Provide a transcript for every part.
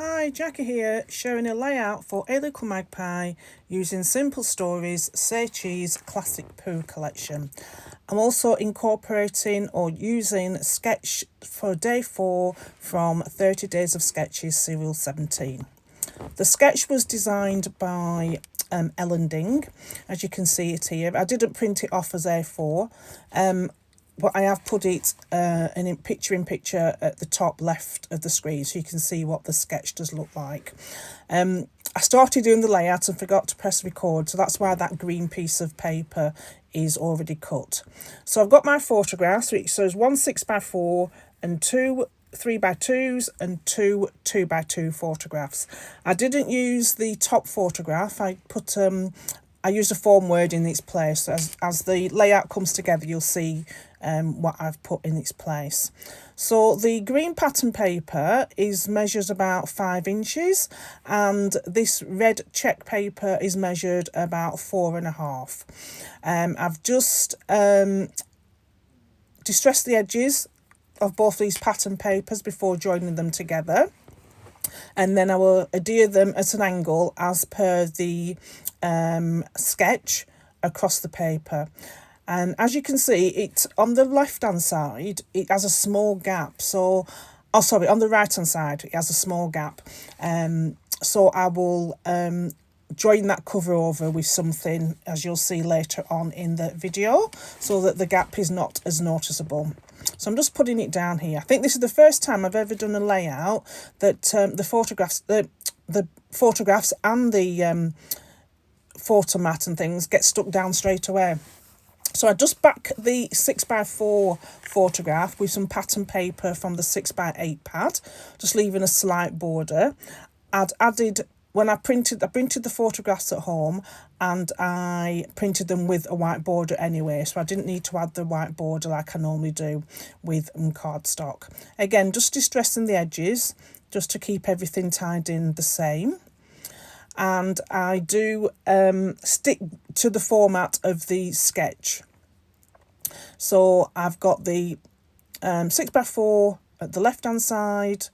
Hi, Jackie here, showing a layout for A Little Magpie using Simple Stories Say Cheese Classic Pooh collection. I'm also incorporating or using sketch for day 4 from 30 Days of Sketches Serial 17. The sketch was designed by Ellen Ding, as you can see it here. I didn't print it off as A4. But I have put it in picture at the top left of the screen so you can see what the sketch does look like. I started doing the layout and forgot to press record, so that's why that green piece of paper is already cut. So I've got my photographs, which shows 1 6x4 and 2 3x2s and 2 2x2 photographs. I didn't use the top photograph. I used a form word in its place. As the layout comes together, you'll see what I've put in its place. So the green pattern paper measures about 5 inches, and this red check paper is measured about 4.5. I've just distressed the edges of both these pattern papers before joining them together, and then I will adhere them at an angle as per the sketch across the paper. And as you can see, it on the left hand side it has a small gap, on the right hand side it has a small gap, so I will join that cover over with something, as you'll see later on in the video, so that the gap is not as noticeable. So I'm just putting it down here. I think this is the first time I've ever done a layout that the photographs and the photo mat and things get stuck down straight away. So I just back the 6x4 photograph with some pattern paper from the 6x8 pad, just leaving a slight border. I'd added, when I printed the photographs at home, and I printed them with a white border anyway, so I didn't need to add the white border like I normally do with cardstock. Again, just distressing the edges just to keep everything tied in the same. And I do stick to the format of the sketch. So I've got the 6x4 at the left hand side,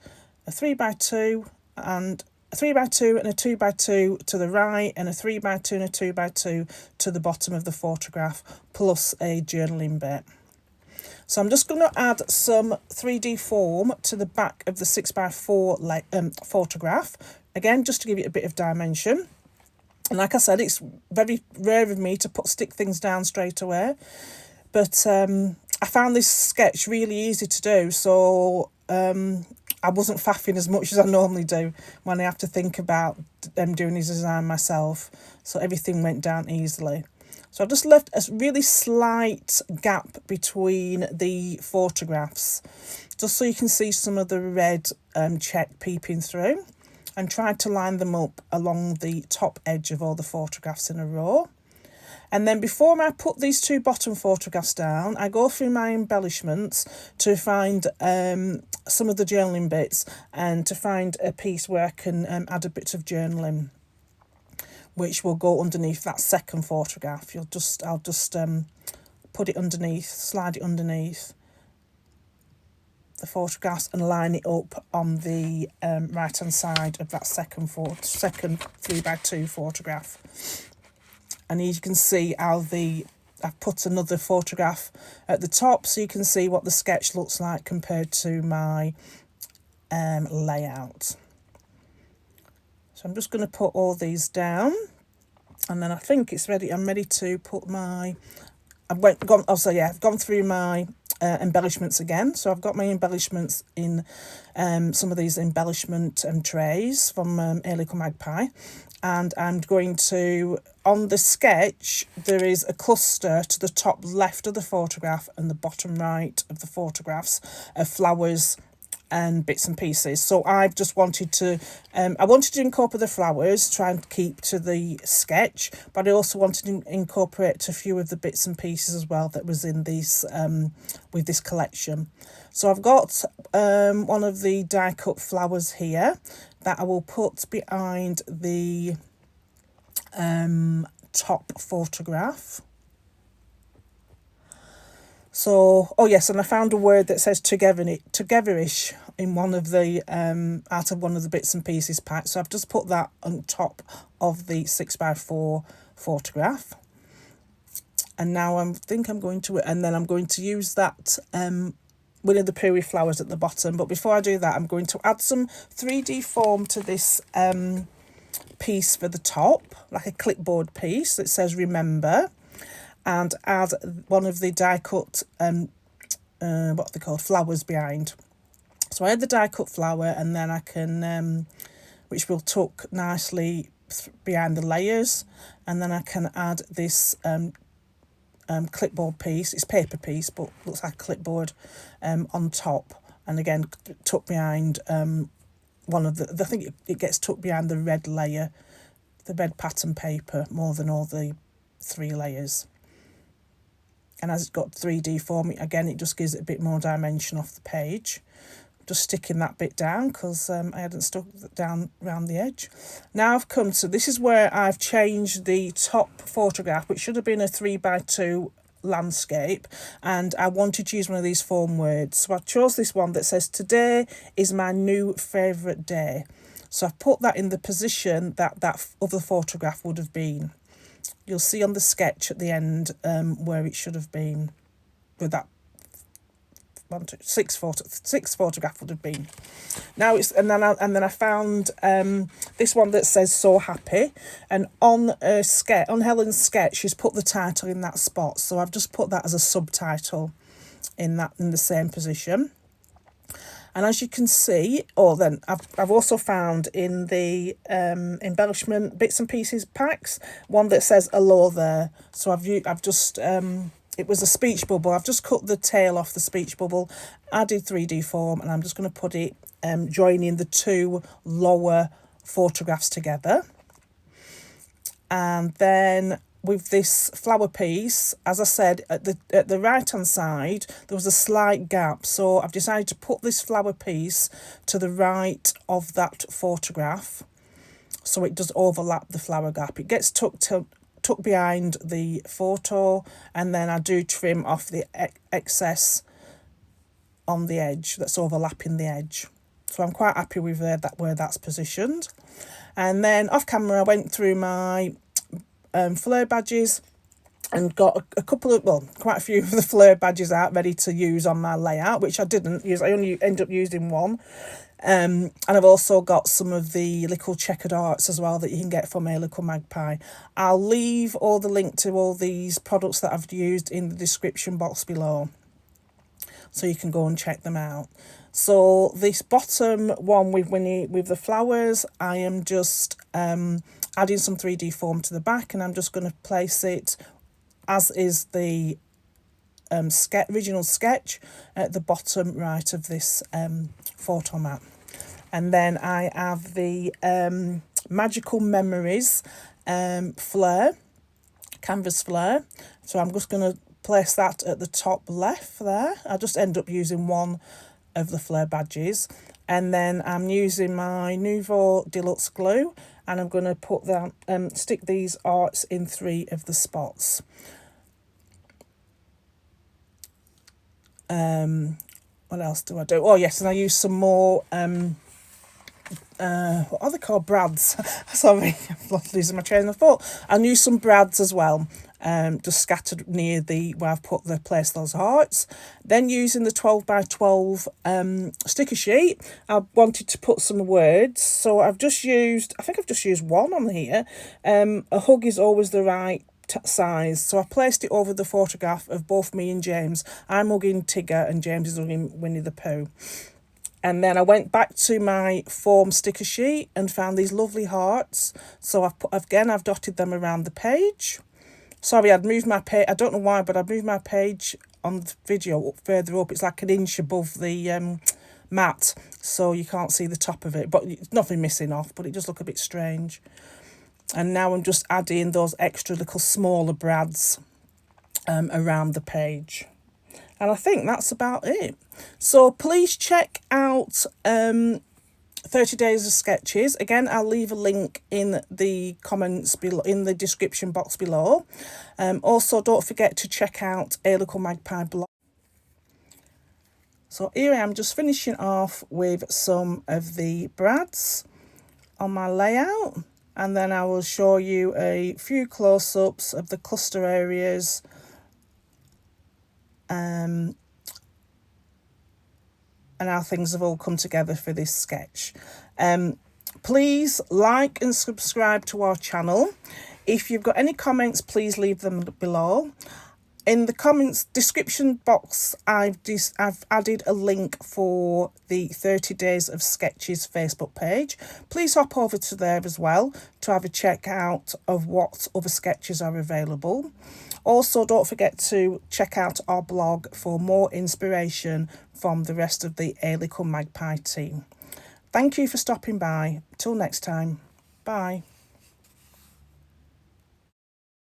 a 3x2 and a 3x2 and a 2x2 to the right, and a 3x2 and a 2x2 to the bottom of the photograph, plus a journaling bit. So I'm just going to add some 3D form to the back of the 6x4 photograph, again just to give it a bit of dimension. And like I said, it's very rare of me to stick things down straight away, but I found this sketch really easy to do, so I wasn't faffing as much as I normally do when I have to think about doing his design myself, so everything went down easily. So I've just left a really slight gap between the photographs, just so you can see some of the red check peeping through, and tried to line them up along the top edge of all the photographs in a row. And then before I put these 2 bottom photographs down, I go through my embellishments to find some of the journaling bits, and to find a piece where I can add a bit of journaling, which will go underneath that second photograph. I'll just put it underneath, slide it underneath the photographs and line it up on the right hand side of that second 3x2 photograph. And you can see how I've put another photograph at the top, so you can see what the sketch looks like compared to my layout. So I'm just going to put all these down, and then I think it's ready. I'm ready to put I've gone through my embellishments again. So I've got my embellishments in some of these embellishment trays from A Little Magpie, and I'm going to, on the sketch there is a cluster to the top left of the photograph and the bottom right of the photographs of flowers and bits and pieces. So I've just wanted to incorporate the flowers, try and keep to the sketch, but I also wanted to incorporate a few of the bits and pieces as well that was in these with this collection. So I've got one of the die cut flowers here that I will put behind the top photograph. So, oh yes, and I found a word that says togetherish in one of the out of one of the bits and pieces pack. So I've just put that on top of the 6x4 photograph. And now I'm going to, and then I'm going to use that Winnie the Pooh flowers at the bottom. But before I do that, I'm going to add some 3D foam to this piece for the top, like a clipboard piece that says remember, and add one of the die cut what are they called, flowers behind. So I add the die cut flower, and then I can which will tuck nicely behind the layers, and then I can add this clipboard piece. It's paper piece but looks like a clipboard on top, and again tuck behind one of the I think it gets tucked behind the red layer, the red pattern paper, more than all the 3 layers. And as it's got 3D form, again it just gives it a bit more dimension off the page. Just sticking that bit down because I hadn't stuck it down around the edge. Now I've come to, this is where I've changed the top photograph, which should have been a 3x2 landscape, and I wanted to use one of these foam words. So I chose this one that says, today is my new favourite day. So I've put that in the position that that other photograph would have been. You'll see on the sketch at the end where it should have been, with that 6 photograph would have been. Now it's and then I found this one that says so happy, and on Helen's sketch she's put the title in that spot, so I've just put that as a subtitle in the same position. And as you can see, then I've also found in the embellishment bits and pieces packs one that says hello there. So I've just it was a speech bubble. I've just cut the tail off the speech bubble, added 3D form, and I'm just going to put it joining the 2 lower photographs together. And then with this flower piece, as I said, at the right hand side there was a slight gap, so I've decided to put this flower piece to the right of that photograph so it does overlap the flower gap. It gets tucked behind the photo, and then I do trim off the excess on the edge that's overlapping the edge. So I'm quite happy with where that's positioned. And then off camera I went through my Flair badges and got quite a few of the Flair badges out ready to use on my layout, which I didn't use. I only ended up using one. And I've also got some of the little checkered arts as well that you can get from A Little Magpie. I'll leave all the link to all these products that I've used in the description box below, so you can go and check them out. So this bottom one with the flowers, I am just adding some 3D form to the back, and I'm just going to place it as is the original sketch at the bottom right of this photo mat. And then I have the Magical Memories Flair, canvas Flair. So I'm just going to place that at the top left there. I just end up using one of the Flair badges. And then I'm using my Nouveau Deluxe glue, and I'm going to put that stick these arts in 3 of the spots. What else do I do? Oh yes, and I use some more what are they called, brads? Sorry, I'm losing my train of thought. I'll use some brads as well, just scattered near where I've placed those hearts. Then using the 12x12 sticker sheet, I wanted to put some words, so I think I've just used one on here. A hug is always the right size, so I placed it over the photograph of both me and James. I'm hugging Tigger and James is hugging Winnie the Pooh. And then I went back to my foam sticker sheet and found these lovely hearts, so I've dotted them around the page. Sorry, I'd moved my page, I don't know why, but I'd moved my page on the video further up. It's like an inch above the mat, so you can't see the top of it, but it's nothing missing off, but it does look a bit strange. And now I'm just adding those extra little smaller brads around the page. And I think that's about it. So please check out 30 Days of Sketches. Again, I'll leave a link in the comments below, in the description box below. Also, don't forget to check out A Little Magpie blog. So here I am just finishing off with some of the brads on my layout, and then I will show you a few close-ups of the cluster areas and how things have all come together for this sketch. Please like and subscribe to our channel. If you've got any comments, please leave them below. In the comments description box, I've added a link for the 30 Days of Sketches Facebook page. Please hop over to there as well to have a check out of what other sketches are available. Also, don't forget to check out our blog for more inspiration from the rest of the A Little Magpie team. Thank you for stopping by. Till next time. Bye.